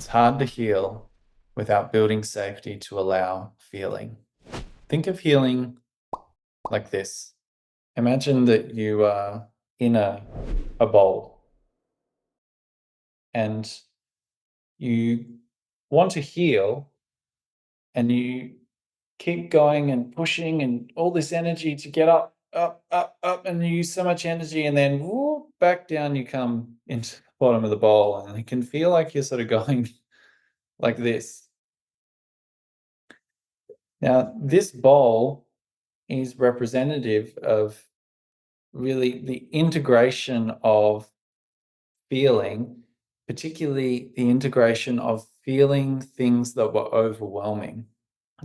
It's hard to heal without building safety to allow feeling. Think of healing like this. Imagine that you are in a bowl and you want to heal and you keep going and pushing and all this energy to get up, and you use so much energy and then whoop, back down you come into the bottom of the bowl, and it can feel like you're sort of going like this. Now, this bowl is representative of really the integration of feeling, particularly the integration of feeling things that were overwhelming.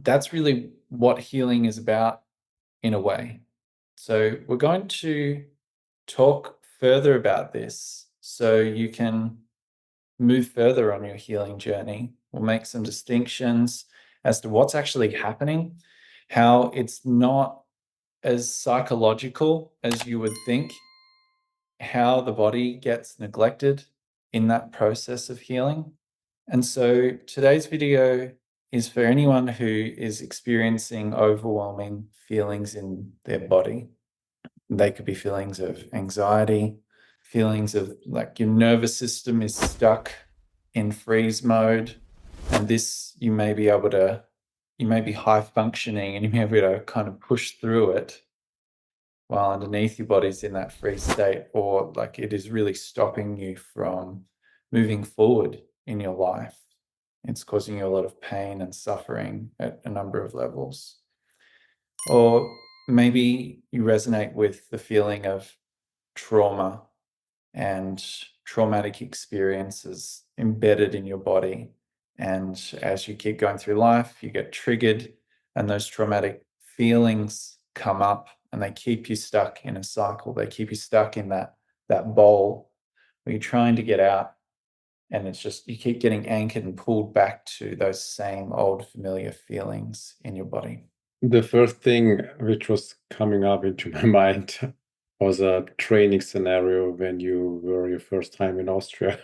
That's really what healing is about in a way. So we're going to talk further about this so you can move further on your healing journey. We'll make some distinctions as to what's actually happening, how it's not as psychological as you would think, how the body gets neglected in that process of healing. And so today's video is for anyone who is experiencing overwhelming feelings in their body. They could be feelings of anxiety, feelings of like your nervous system is stuck in freeze mode. And this, you may be high functioning and you may be able to kind of push through it while underneath your body's in that freeze state, or like it is really stopping you from moving forward in your life. It's causing you a lot of pain and suffering at a number of levels. Or maybe you resonate with the feeling of trauma and traumatic experiences embedded in your body. And as you keep going through life, you get triggered and those traumatic feelings come up and they keep you stuck in a cycle. They keep you stuck in that bowl where you're trying to get out, and it's just you keep getting anchored and pulled back to those same old familiar feelings in your body. The first thing which was coming up into my mind was a training scenario when you were your first time in Austria.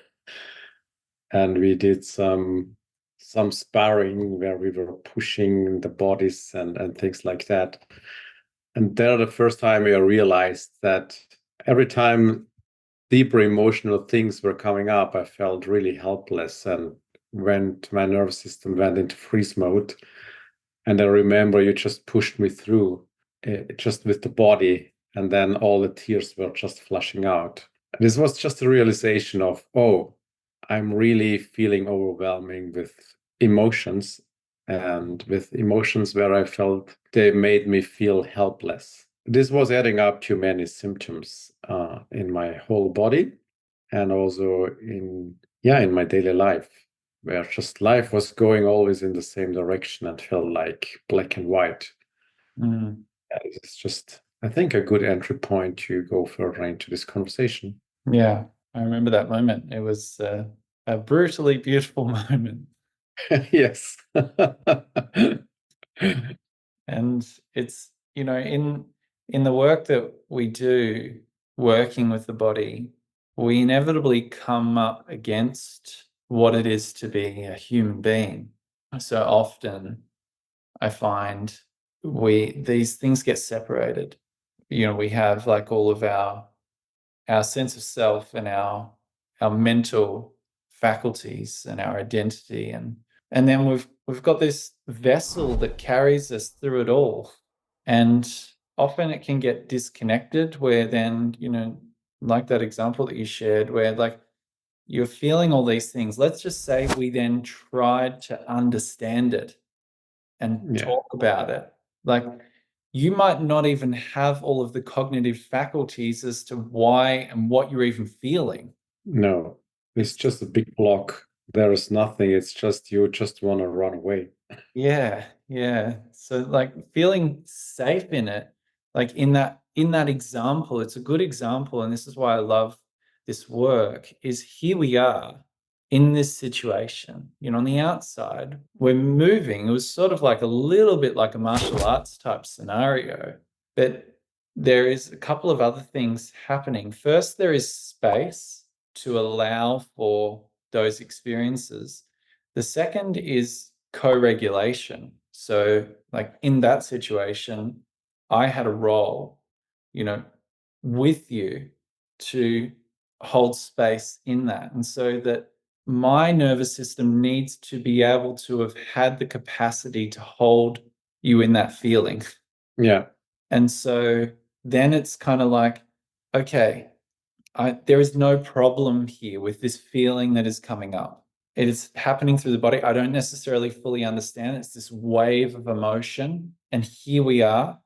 And we did some sparring where we were pushing the bodies and things like that. And there the first time I realized that every time deeper emotional things were coming up, I felt really helpless and my nervous system went into freeze mode. And I remember you just pushed me through just with the body, and then all the tears were just flushing out. This was just a realization of, oh, I'm really feeling overwhelming with emotions, and with emotions where I felt they made me feel helpless. This was adding up to many symptoms in my whole body, and also in my daily life, where just life was going always in the same direction and felt like black and white. It's just, I think, a good entry point to go further into this conversation. Yeah, I remember that moment. It was a brutally beautiful moment. Yes. And it's, in the work that we do, working with the body, we inevitably come up against what it is to be a human being. So often I find these things get separated. We have like all of our sense of self and our mental faculties and our identity, and then we've got this vessel that carries us through it all. And often it can get disconnected, where then, like that example that you shared, where like you're feeling all these things. Let's just say we then tried to understand it and talk about it. Like, you might not even have all of the cognitive faculties as to why and what you're even feeling. No, it's just a big block. There is nothing. It's just you just want to run away. Yeah. So like feeling safe in it, like in that example, it's a good example. And this is why I love this work, is here we are in this situation, on the outside, we're moving. It was sort of like a little bit like a martial arts type scenario, but there is a couple of other things happening. First, there is space to allow for those experiences. The second is co-regulation. So, like in that situation, I had a role, with you to hold space in that. And so that my nervous system needs to be able to have had the capacity to hold you in that feeling. Yeah. And so then it's kind of like, okay, there is no problem here with this feeling that is coming up. It is happening through the body. I don't necessarily fully understand. It's this wave of emotion. And here we are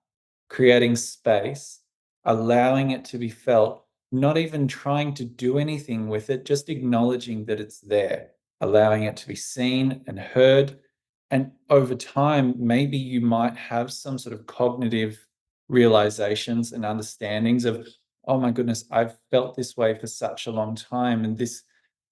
creating space, allowing it to be felt, not even trying to do anything with it, just acknowledging that it's there, allowing it to be seen and heard. And over time, maybe you might have some sort of cognitive realizations and understandings of, oh my goodness, I've felt this way for such a long time. And this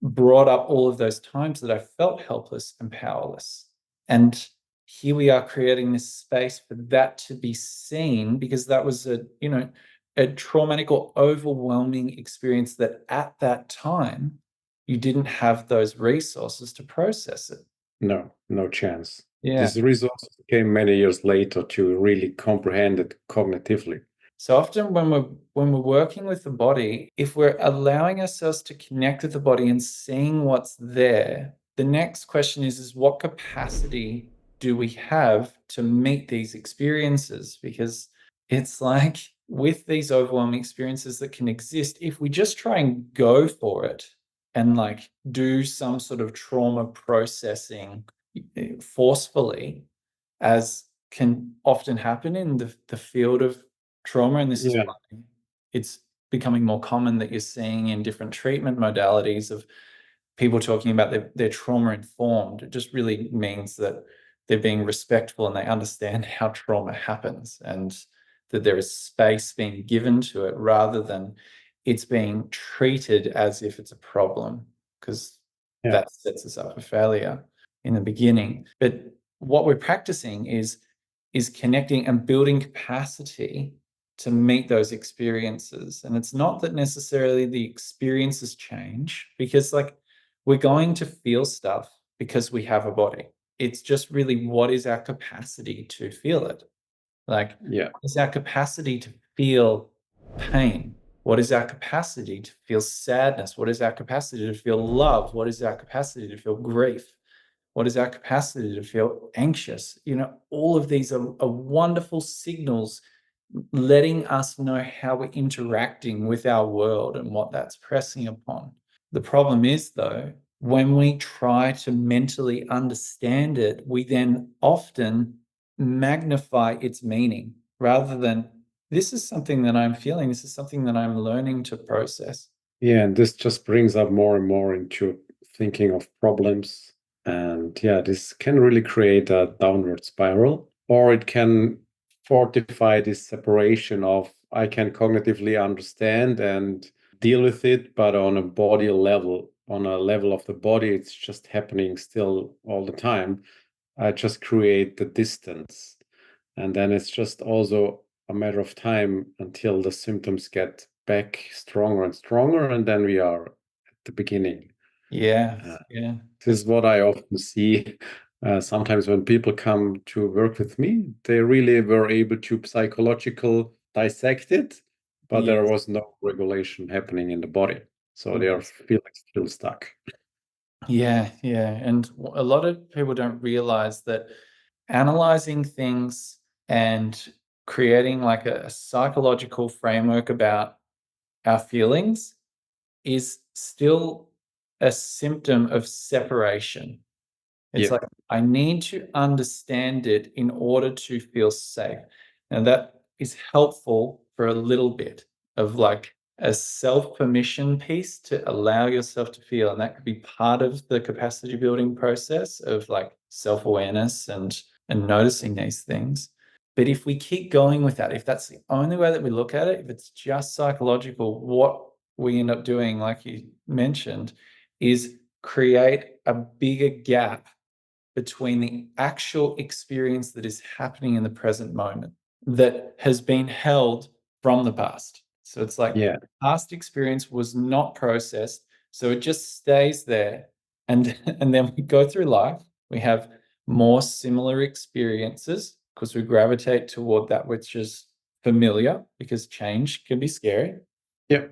brought up all of those times that I felt helpless and powerless. And here we are creating this space for that to be seen, because that was a traumatic or overwhelming experience that at that time you didn't have those resources to process it. No chance. Yeah. These resources came many years later to really comprehend it cognitively. So often when we're working with the body, if we're allowing ourselves to connect with the body and seeing what's there, the next question is what capacity do we have to meet these experiences? Because it's like with these overwhelming experiences that can exist, if we just try and go for it and like do some sort of trauma processing forcefully, as can often happen in the field of trauma, and this is why it's becoming more common that you're seeing in different treatment modalities of people talking about their trauma informed. It just really means that they're being respectful and they understand how trauma happens, and that there is space being given to it rather than it's being treated as if it's a problem, because that sets us up for failure in the beginning. But what we're practicing is connecting and building capacity to meet those experiences. And it's not that necessarily the experiences change, because like we're going to feel stuff because we have a body. It's just really, what is our capacity to feel it? Like, what is our capacity to feel pain? What is our capacity to feel sadness? What is our capacity to feel love? What is our capacity to feel grief? What is our capacity to feel anxious? All of these are wonderful signals letting us know how we're interacting with our world and what that's pressing upon. The problem is, though, when we try to mentally understand it, we then often magnify its meaning rather than, this is something that I'm feeling, this is something that I'm learning to process. Yeah, and this just brings up more and more into thinking of problems. And this can really create a downward spiral, or it can fortify this separation of I can cognitively understand and deal with it, but on a body level, on a level of the body, it's just happening still all the time. I just create the distance. And then it's just also a matter of time until the symptoms get back stronger and stronger, and then we are at the beginning. Yeah. This is what I often see. Sometimes when people come to work with me, they really were able to psychological dissect it, but there was no regulation happening in the body. So they are feeling still stuck. Yeah. And a lot of people don't realize that analyzing things and creating like a psychological framework about our feelings is still a symptom of separation. It's like, I need to understand it in order to feel safe. And that is helpful for a little bit of like a self-permission piece to allow yourself to feel. And that could be part of the capacity building process of like self-awareness and noticing these things. But if we keep going with that, if that's the only way that we look at it, if it's just psychological, what we end up doing, like you mentioned, is create a bigger gap between the actual experience that is happening in the present moment that has been held from the past. So it's like past experience was not processed, so it just stays there. And then we go through life, we have more similar experiences because we gravitate toward that which is familiar, because change can be scary. Yeah.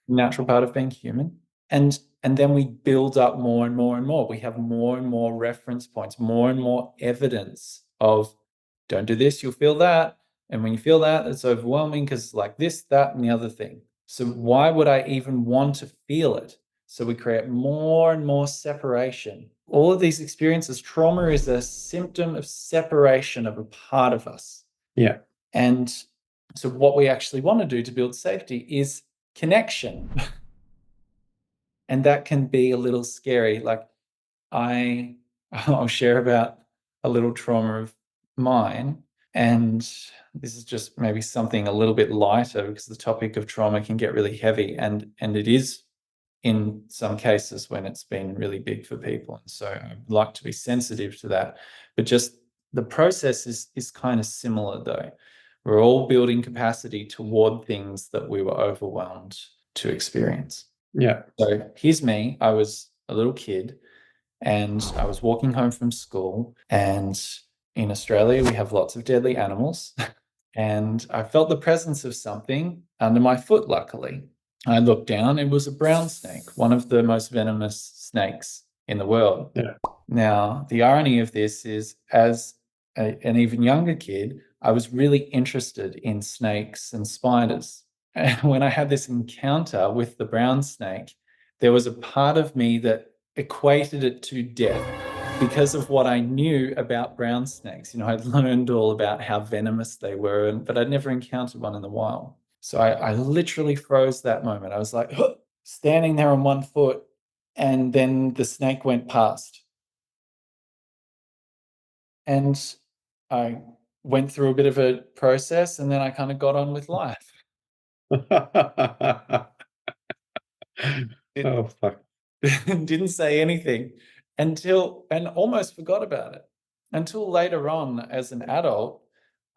Natural part of being human. And then we build up more and more and more. We have more and more reference points, more and more evidence of, don't do this, you'll feel that. And when you feel that, it's overwhelming because it's like this, that, and the other thing. So why would I even want to feel it? So we create more and more separation. All of these experiences, trauma is a symptom of separation of a part of us. Yeah. And so what we actually want to do to build safety is connection. And that can be a little scary. Like I'll share about a little trauma of mine. And this is just maybe something a little bit lighter, because the topic of trauma can get really heavy. And it is in some cases when it's been really big for people. And so I'd like to be sensitive to that. But just the process is kind of similar though. We're all building capacity toward things that we were overwhelmed to experience. Yeah. So here's me. I was a little kid and I was walking home from school, and in Australia, we have lots of deadly animals. And I felt the presence of something under my foot, luckily. I looked down, it was a brown snake, one of the most venomous snakes in the world. Yeah. Now, the irony of this is, as an even younger kid, I was really interested in snakes and spiders. And when I had this encounter with the brown snake, there was a part of me that equated it to death because of what I knew about brown snakes. You know, I'd learned all about how venomous they were, but I'd never encountered one in the wild. So I literally froze that moment. I was like, standing there on one foot, and then the snake went past. And I went through a bit of a process, and then I kind of got on with life. Oh, fuck. Didn't say anything and almost forgot about it until later on. As an adult,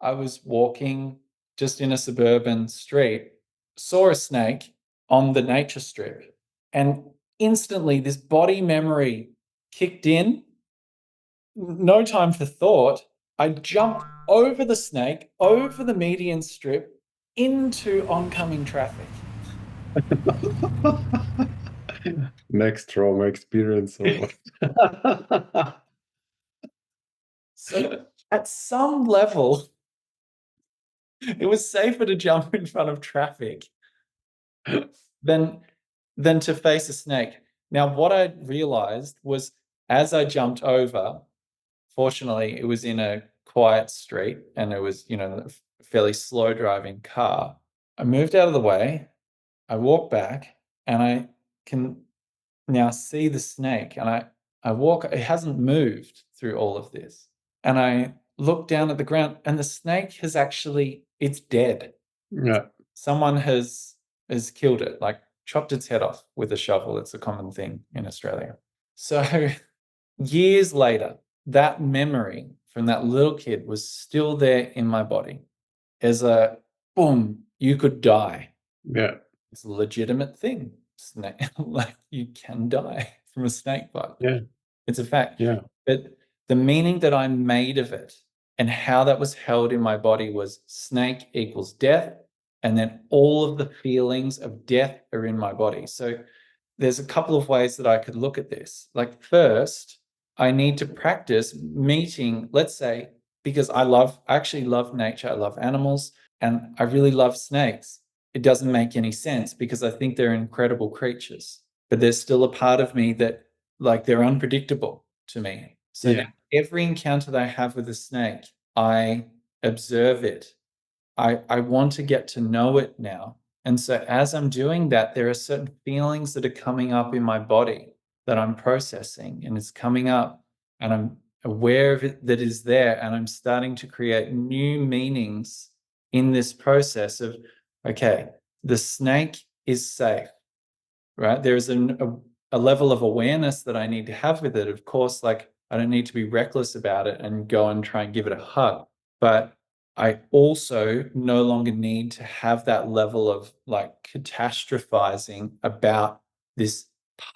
I was walking just in a suburban street, saw a snake on the nature strip, and instantly this body memory kicked in. No time for thought. I jumped over the snake, over the median strip, into oncoming traffic. Next trauma experience over. So at some level, it was safer to jump in front of traffic than to face a snake. Now, what I realized was, as I jumped over, fortunately, it was in a quiet street and it was, a fairly slow driving car. I moved out of the way. I walked back and I can now see the snake, and I walk, it hasn't moved through all of this. And I look down at the ground, and the snake has actually, it's dead. Yeah. Someone has killed it, like chopped its head off with a shovel. It's a common thing in Australia. So years later, that memory from that little kid was still there in my body as a boom, you could die. Yeah. It's a legitimate thing. Snake, like you can die from a snake bite. Yeah. It's a fact. Yeah. But the meaning that I made of it and how that was held in my body was snake equals death. And then all of the feelings of death are in my body. So there's a couple of ways that I could look at this. Like, first, I need to practice meeting, let's say, because I actually love nature. I love animals, and I really love snakes. It doesn't make any sense because I think they're incredible creatures, but there's still a part of me that, like, they're unpredictable to me. So Yeah. now every encounter that I have with a snake, I observe it. I want to get to know it now. And so as I'm doing that, there are certain feelings that are coming up in my body that I'm processing, and it's coming up and I'm aware of it, that is there. And I'm starting to create new meanings in this process of, okay, the snake is safe, right? There's a level of awareness that I need to have with it. Of course, like, I don't need to be reckless about it and go and try and give it a hug, but I also no longer need to have that level of like catastrophizing about this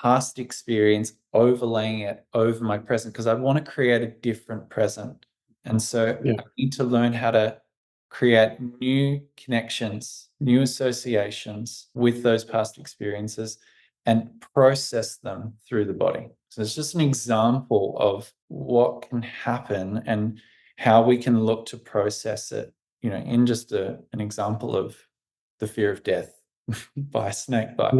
past experience, overlaying it over my present, because I want to create a different present. And so Yeah. I need to learn how to create new connections, new associations with those past experiences and process them through the body. So it's just an example of what can happen and how we can look to process it, in just an example of the fear of death by a snake bite.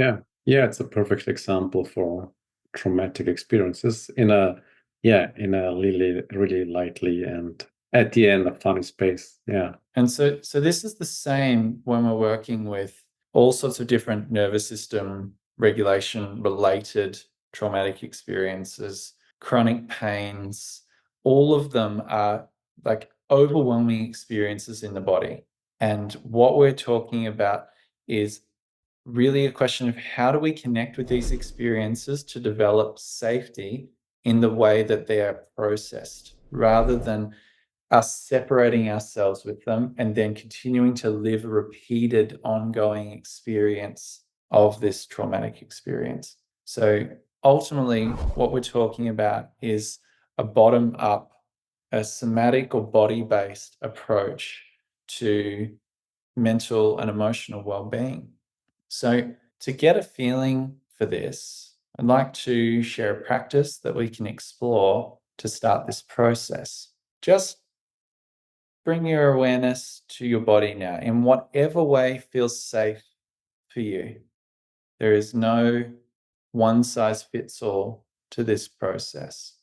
Yeah, it's a perfect example for traumatic experiences in a really, really lightly and at the end a funny space. Yeah. And so this is the same when we're working with all sorts of different nervous system regulation related traumatic experiences, chronic pains. All of them are like overwhelming experiences in the body. And what we're talking about is really a question of how do we connect with these experiences to develop safety in the way that they are processed, rather than us separating ourselves with them and then continuing to live a repeated ongoing experience of this traumatic experience. So ultimately, what we're talking about is a bottom-up, a somatic or body-based approach to mental and emotional well-being. So to get a feeling for this, I'd like to share a practice that we can explore to start this process. Just bring your awareness to your body now in whatever way feels safe for you. There is no one size fits all to this process.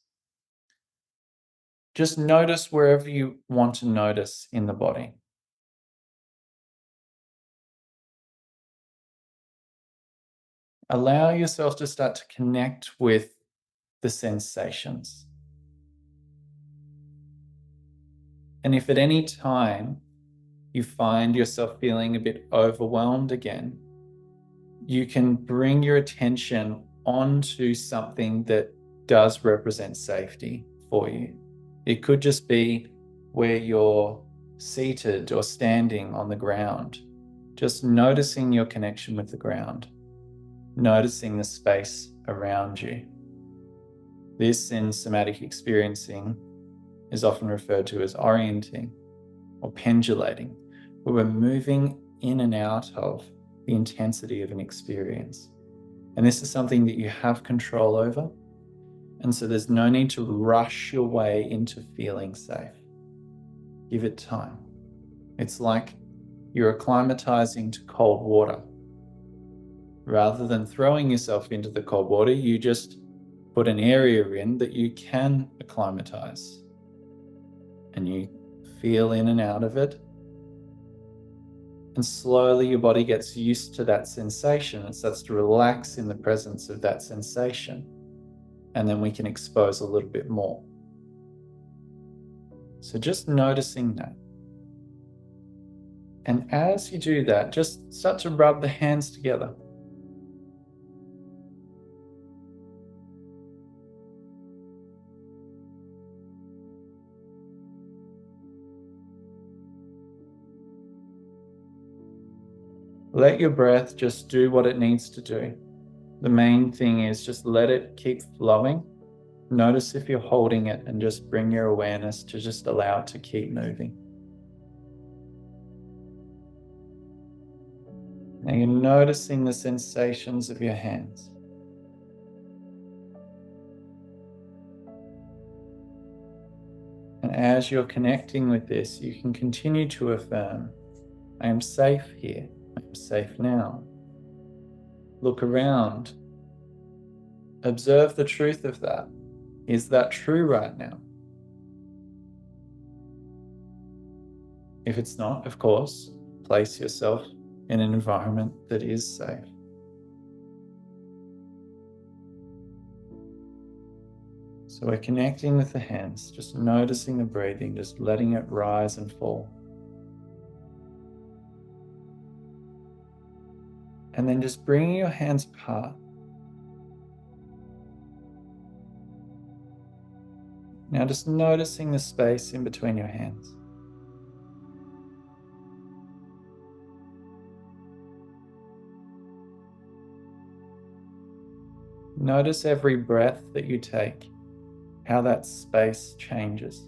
Just notice wherever you want to notice in the body. Allow yourself to start to connect with the sensations. And if at any time you find yourself feeling a bit overwhelmed again, you can bring your attention onto something that does represent safety for you. It could just be where you're seated or standing on the ground, just noticing your connection with the ground, noticing the space around you. This, in somatic experiencing, is often referred to as orienting or pendulating, where we're moving in and out of the intensity of an experience. And this is something that you have control over. And so there's no need to rush your way into feeling safe. Give it time. It's like you're acclimatizing to cold water. Rather than throwing yourself into the cold water, you just put an area in that you can acclimatize. And you feel in and out of it. And slowly your body gets used to that sensation. It starts to relax in the presence of that sensation. And then we can expose a little bit more. So just noticing that. And as you do that, just start to rub the hands together. Let your breath just do what it needs to do. The main thing is just let it keep flowing. Notice if you're holding it and just bring your awareness to just allow it to keep moving. Now you're noticing the sensations of your hands. And as you're connecting with this, you can continue to affirm, I am safe here. I am safe now. Look around. Observe the truth of that. Is that true right now? If it's not, of course, place yourself in an environment that is safe. So we're connecting with the hands, just noticing the breathing, just letting it rise and fall. And then just bringing your hands apart. Now just noticing the space in between your hands. Notice every breath that you take, how that space changes.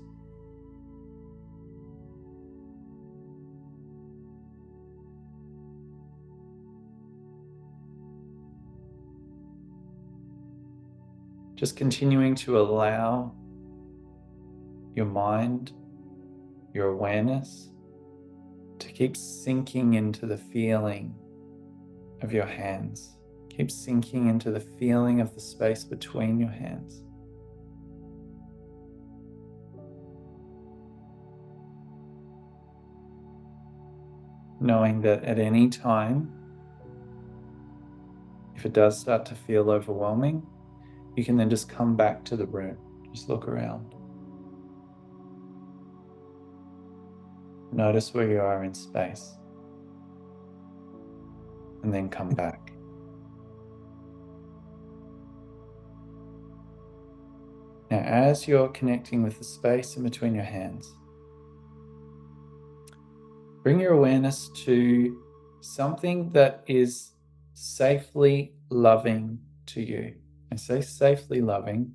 Just continuing to allow your mind, your awareness, to keep sinking into the feeling of your hands. Keep sinking into the feeling of the space between your hands. Knowing that at any time, if it does start to feel overwhelming, you can then just come back to the room. Just look around. Notice where you are in space. And then come back. Now, as you're connecting with the space in between your hands, bring your awareness to something that is safely loving to you. I say safely loving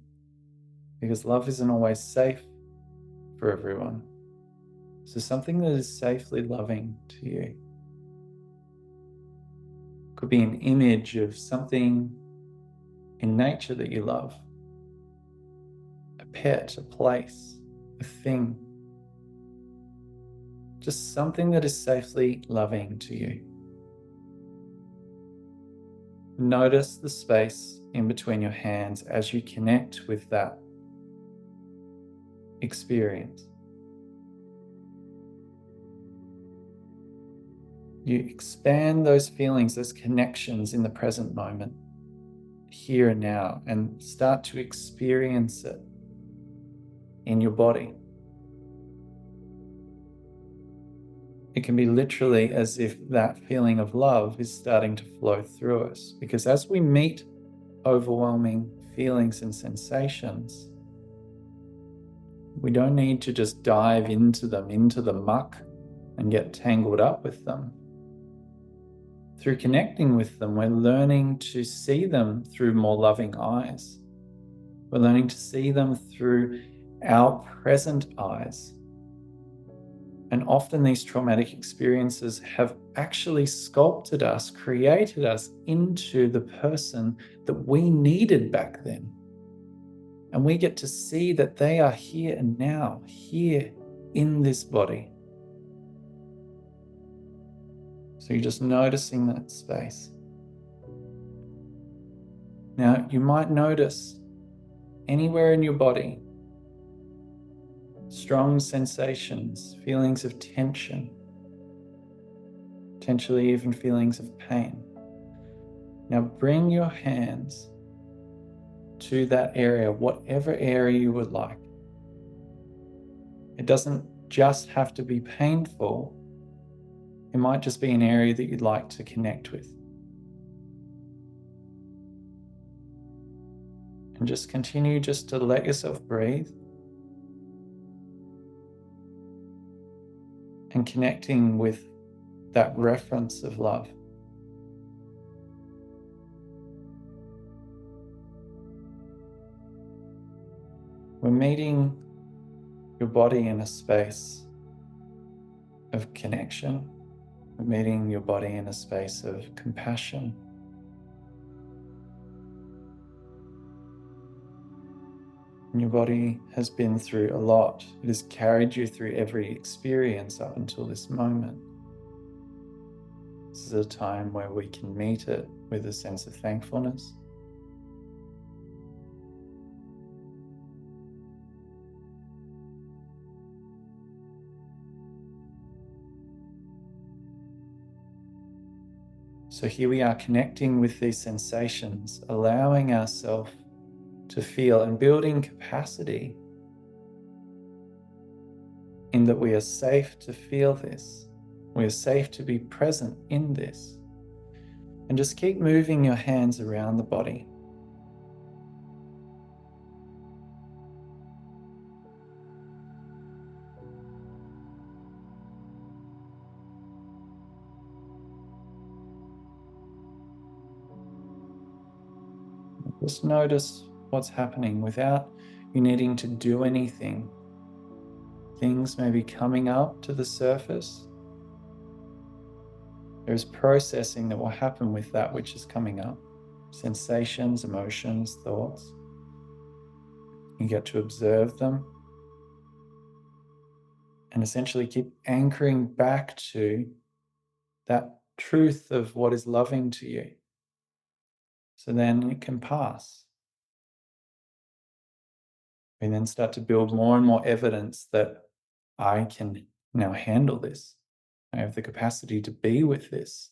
because love isn't always safe for everyone. So something that is safely loving to you. Could be an image of something in nature that you love. A pet, a place, a thing. Just something that is safely loving to you. Notice the space in between your hands as you connect with that experience. You expand those feelings, those connections in the present moment, here and now, and start to experience it in your body. It can be literally as if that feeling of love is starting to flow through us, because as we meet overwhelming feelings and sensations, we don't need to just dive into them, into the muck, and get tangled up with them. Through connecting with them, we're learning to see them through more loving eyes. We're learning to see them through our present eyes. And often these traumatic experiences have actually sculpted us, created us into the person that we needed back then. And we get to see that they are here and now, here in this body. So you're just noticing that space. Now, you might notice anywhere in your body strong sensations, feelings of tension, potentially even feelings of pain. Now bring your hands to that area, whatever area you would like. It doesn't just have to be painful. It might just be an area that you'd like to connect with. And just continue just to let yourself breathe. And connecting with that reference of love. We're meeting your body in a space of connection. We're meeting your body in a space of compassion. And your body has been through a lot. It has carried you through every experience up until this moment. This is a time where we can meet it with a sense of thankfulness. So here we are connecting with these sensations, allowing ourselves to feel and building capacity in that we are safe to feel this. We are safe to be present in this. And just keep moving your hands around the body. Just notice what's happening without you needing to do anything. Things may be coming up to the surface. There's processing that will happen with that which is coming up. Sensations, emotions, thoughts. You get to observe them and essentially keep anchoring back to that truth of what is loving to you. So then it can pass. We then start to build more and more evidence that I can now handle this. I have the capacity to be with this.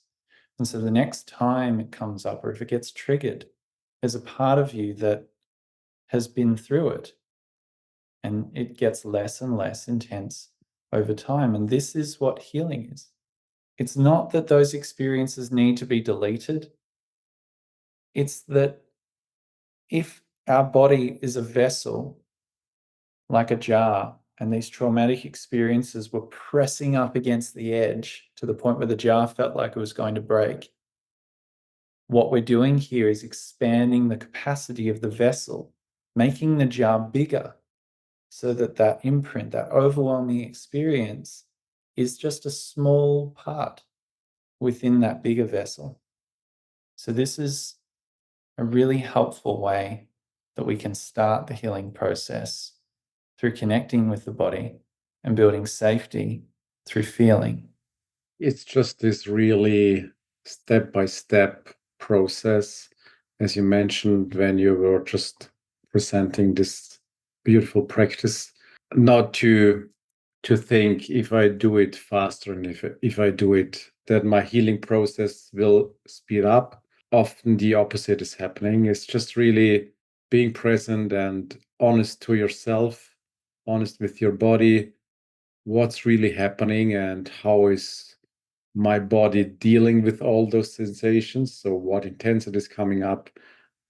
And so the next time it comes up, or if it gets triggered, there's a part of you that has been through it. And it gets less and less intense over time. And this is what healing is. It's not that those experiences need to be deleted. It's that if our body is a vessel, like a jar, and these traumatic experiences were pressing up against the edge to the point where the jar felt like it was going to break, what we're doing here is expanding the capacity of the vessel, making the jar bigger, so that that imprint, that overwhelming experience, is just a small part within that bigger vessel. So this is a really helpful way that we can start the healing process, through connecting with the body and building safety through feeling. It's just this really step-by-step process, as you mentioned when you were just presenting this beautiful practice, not to think if I do it faster and if I do it, that my healing process will speed up. Often the opposite is happening. It's just really being present and honest to yourself, honest with your body, what's really happening and how is my body dealing with all those sensations. So what intensity is coming up,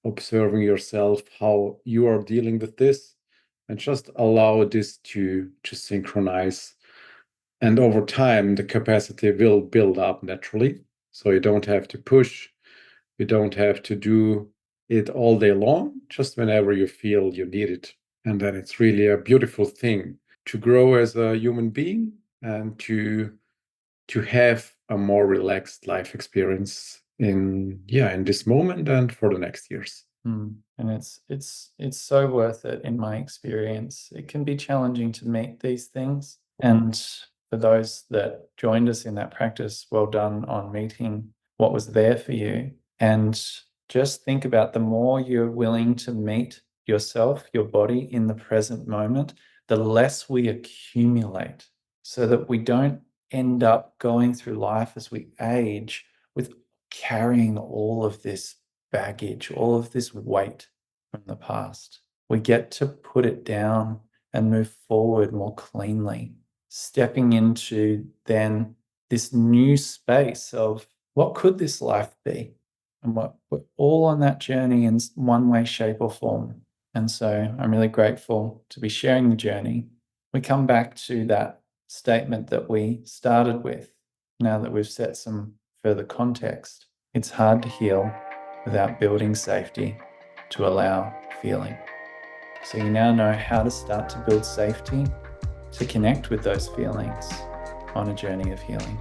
observing yourself, how you are dealing with this, and just allow this to synchronize. And over time, the capacity will build up naturally. So you don't have to push, you don't have to do it all day long, just whenever you feel you need it. And then it's really a beautiful thing to grow as a human being and to have a more relaxed life experience in this moment and for the next years. And it's so worth it in my experience. It can be challenging to meet these things. And for those that joined us in that practice, well done on meeting what was there for you. And just think about, the more you're willing to meet yourself, your body in the present moment, the less we accumulate, so that we don't end up going through life as we age with carrying all of this baggage, all of this weight from the past. We get to put it down and move forward more cleanly, stepping into then this new space of what could this life be? And we're all on that journey in one way, shape, or form. And so I'm really grateful to be sharing the journey. We come back to that statement that we started with, now that we've set some further context. It's hard to heal without building safety to allow feeling. So you now know how to start to build safety to connect with those feelings on a journey of healing.